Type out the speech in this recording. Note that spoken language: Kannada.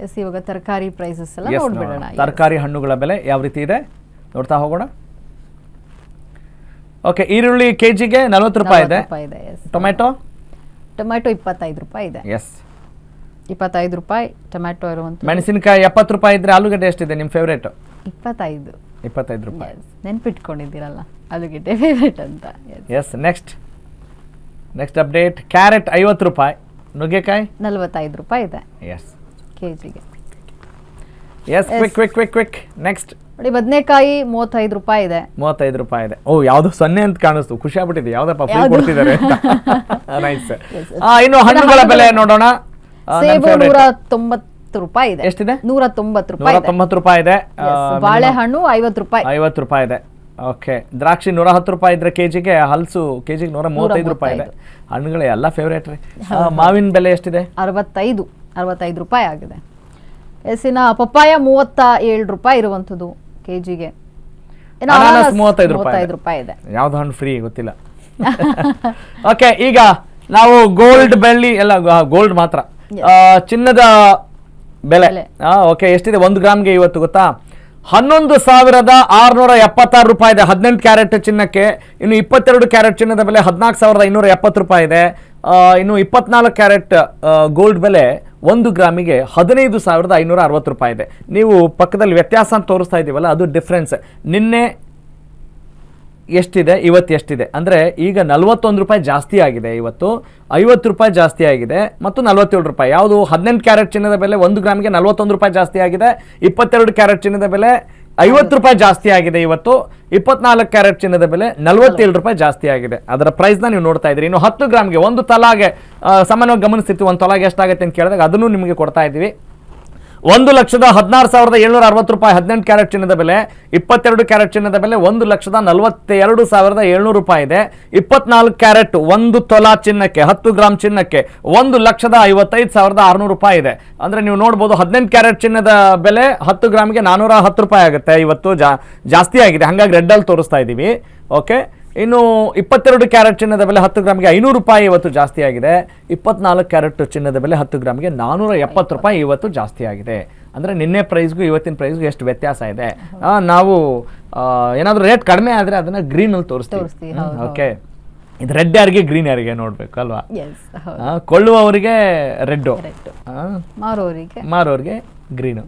ಎಸ್ ಇವಾಗ ತರಕಾರಿ ಪ್ರೈಸಸ್ ಎಲ್ಲ Yes, ನೋಡ್ಬಿಡೋಣ. ತರಕಾರಿ ಹಣ್ಣುಗಳ ಬೆಲೆ ಯಾವ ರೀತಿ ಇದೆ ನೋಡ್ತಾ ಹೋಗೋಣ. ಓಕೆ, ಈರುಳ್ಳಿ ಕೆಜಿಗೆ 40 ರೂಪಾಯಿ ಇದೆ. ಟೊಮೆಟೊ ಟೊಮೆಟೊ 25 ರೂಪಾಯಿ ಇದೆ. ಎಸ್, 25 ರೂಪಾಯಿ ಟೊಮೆಟೊ ಇರುವಂತ. ಮೆಣಸಿನಕಾಯಿ 70 ರೂಪಾಯಿ ಇದ್ರೆ ಆಲೂಗಡ್ಡೆ ಎಷ್ಟಿದೆ ನಿಮ್ಮ ಫೇವರೇಟ್? 25 ರೂಪಾಯಿ. ನೆನ್ಪಿಟ್ಕೊಂಡಿದ್ದೀರಲ್ಲ ಆಲೂಗೆಡ್ಡೆ ಫೇವರೇಟ್ ಅಂತ. S, next update. ಕ್ಯಾರೆಟ್ 50 ರೂಪಾಯಿ. ನುಗ್ಗೆಕಾಯಿ 45 ರೂಪಾಯಿ ಇದೆ ಎಸ್ ಕೆಜಿಗೆ. S, quick. ನೆಕ್ಸ್ಟ್ ನೋಡಿ, ಬದನೆಕಾಯಿ 35 ರೂಪಾಯಿ ಇದೆ. 35 ರೂಪಾಯಿ ಇದೆ. ಓ, ಯಾವ್ದು 0 ಅಂತ ಕಾಣಿಸ್ತು, ಖುಷಿ ಆಗ್ಬಿಟ್ಟಿದೆ. ಯಾವ್ದಪ್ಪ ಫ್ರೀ ಕೊಡ್ತಿದ್ದಾರೆ. ನೈಸ್. ಇನ್ನು ಹಣ್ಣುಗಳ ಬೆಲೆ ನೋಡೋಣ. ಸೇಬು 190 ರೂಪಾಯಿ ಇದೆ. ಎಷ್ಟಿದೆ? 190 ರೂಪಾಯಿ. 190 ರೂಪಾಯಿ ಇದೆ. ಬಾಳೆಹಣ್ಣು 50 ರೂಪಾಯಿ. 50 ರೂಪಾಯಿ ಇದೆ. ಓಕೆ, ದ್ರಾಕ್ಷಿ 110 ರೂಪಾಯಿ ಇದ್ರೆ ಕೆಜಿಗೆ. ಹಲಸು ಕೆಜಿಗೆ 135 ರೂಪಾಯಿ ಇದೆ. ಹಣ್ಣುಗಳೇ ಎಲ್ಲ ಫೇವ್ರೇಟ್ ರೀ. ಮಾವಿನ ಬೆಲೆ ಎಷ್ಟಿದೆ? 65 ರೂಪಾಯಿ ಆಗಿದೆ. ಎಸಿನ ಪಪ್ಪಾಯ 37 ರೂಪಾಯಿ ಇರುವಂಥದ್ದು ಕೆಜಿಗೆ. 35 ರೂಪಾಯಿ ಇದೆ. ಯಾವ್ದು ಹಣ್ಣು ಫ್ರೀ ಗೊತ್ತಿಲ್ಲ. ಓಕೆ, ಈಗ ನಾವು ಗೋಲ್ಡ್ ಬೆಳ್ಳಿ ಎಲ್ಲ ಗೋಲ್ಡ್ ಮಾತ್ರ. ಚಿನ್ನದ ಬೆಲೆ ಓಕೆ ಎಷ್ಟಿದೆ 1 ಗ್ರಾಮ್ಗೆ ಇವತ್ತು ಗೊತ್ತಾ? 11,676 ರೂಪಾಯಿ ಇದೆ 18 ಕ್ಯಾರೆಟ್ ಚಿನ್ನಕ್ಕೆ. ಇನ್ನು 22 ಕ್ಯಾರೆಟ್ ಚಿನ್ನದ ಬೆಲೆ 14,570 ರೂಪಾಯಿ ಇದೆ. ಇನ್ನು 24 ಕ್ಯಾರೆಟ್ ಗೋಲ್ಡ್ ಬೆಲೆ 1 ಗ್ರಾಮಿಗೆ 15,560 ರೂಪಾಯಿ ಇದೆ. ನೀವು ಪಕ್ಕದಲ್ಲಿ ವ್ಯತ್ಯಾಸ ಅಂತ ತೋರಿಸ್ತಾ ಇದ್ದೀವಲ್ಲ, ಅದು ಡಿಫ್ರೆನ್ಸ್. ನಿನ್ನೆ ಎಷ್ಟಿದೆ, ಇವತ್ತು ಎಷ್ಟಿದೆ ಅಂದರೆ ಈಗ 41 ರೂಪಾಯಿ ಜಾಸ್ತಿ ಆಗಿದೆ, ಇವತ್ತು 50 ರೂಪಾಯಿ ಜಾಸ್ತಿ ಆಗಿದೆ, ಮತ್ತು 47 ರೂಪಾಯಿ. ಯಾವುದು 18 ಕ್ಯಾರೆಟ್ ಚಿನ್ನದ ಬೆಲೆ 1 ಗ್ರಾಮ್ಗೆ 41 ರೂಪಾಯಿ ಜಾಸ್ತಿ ಆಗಿದೆ. 22 ಕ್ಯಾರೆಟ್ ಚಿನ್ನದ ಬೆಲೆ 50 ರೂಪಾಯಿ ಜಾಸ್ತಿ ಆಗಿದೆ ಇವತ್ತು. 24 ಕ್ಯಾರೆಟ್ ಚಿನ್ನದ ಬೆಲೆ 47 ರೂಪಾಯಿ ಜಾಸ್ತಿ ಆಗಿದೆ. ಅದರ ಪ್ರೈಸ್ನ ನೀವು ನೋಡ್ತಾ ಇದ್ದೀರಿ. ಇನ್ನು 10 ಗ್ರಾಮ್ಗೆ ಒಂದು ತಲಾಗೆ ಸಾಮಾನ್ಯವಾಗಿ ಗಮನಿಸ್ತಿತ್ತು, ಒಂದು ತೊಲಾಗೆ ಎಷ್ಟಾಗುತ್ತೆ ಅಂತ ಕೇಳಿದಾಗ ಅದನ್ನು ನಿಮಗೆ ಕೊಡ್ತಾ ಇದ್ದೀವಿ. 1,16,760 ರೂಪಾಯಿ 18 ಕ್ಯಾರೆಟ್ ಚಿನ್ನದ ಬೆಲೆ. 22 ಕ್ಯಾರೆಟ್ ಚಿನ್ನದ ಬೆಲೆ 1,42,700 ರೂಪಾಯಿ ಇದೆ. 24 ಕ್ಯಾರೆಟ್ 1 ತೊಲಾ ಚಿನ್ನಕ್ಕೆ 10 ಗ್ರಾಮ್ ಚಿನ್ನಕ್ಕೆ 1,55,600 ರೂಪಾಯಿ ಇದೆ. ಅಂದರೆ ನೀವು ನೋಡ್ಬೋದು 18 ಕ್ಯಾರೆಟ್ ಚಿನ್ನದ ಬೆಲೆ 10 ಗ್ರಾಮ್ಗೆ 410 ರೂಪಾಯಿ ಆಗುತ್ತೆ. ಇವತ್ತು ಜಾಸ್ತಿ ಆಗಿದೆ, ಹಾಗಾಗಿ ರೆಡ್ಡಲ್ಲಿ ತೋರಿಸ್ತಾ ಇದ್ದೀವಿ. ಓಕೆ, ಇನ್ನು 22 ಕ್ಯಾರೆಟ್ ಚಿನ್ನದ ಬೆಲೆ 10 ಗ್ರಾಮ್ಗೆ 500 ರೂಪಾಯಿ ಇವತ್ತು ಜಾಸ್ತಿ ಆಗಿದೆ. 24 ಕ್ಯಾರೆಟ್ ಚಿನ್ನದ ಬೆಲೆ 10 ಗ್ರಾಮ್ಗೆ 470 ರೂಪಾಯಿ ಇವತ್ತು ಜಾಸ್ತಿ ಆಗಿದೆ. ಅಂದರೆ ನಿನ್ನೆ ಪ್ರೈಸ್ಗೂ ಇವತ್ತಿನ ಪ್ರೈಸ್ಗೂ ಎಷ್ಟು ವ್ಯತ್ಯಾಸ ಇದೆ. ನಾವು ಏನಾದರೂ ರೇಟ್ ಕಡಿಮೆ ಆದರೆ ಅದನ್ನು ಗ್ರೀನಲ್ಲಿ ತೋರಿಸ್ತೀವಿ. ಓಕೆ, ಇದು ರೆಡ್ ಯಾರಿಗೆ ಗ್ರೀನ್ ಯಾರಿಗೆ ನೋಡಬೇಕು ಅಲ್ವಾ? ಕೊಳ್ಳುವವರಿಗೆ ರೆಡ್ಡು, ಮಾರೋರಿಗೆ ಗ್ರೀನು.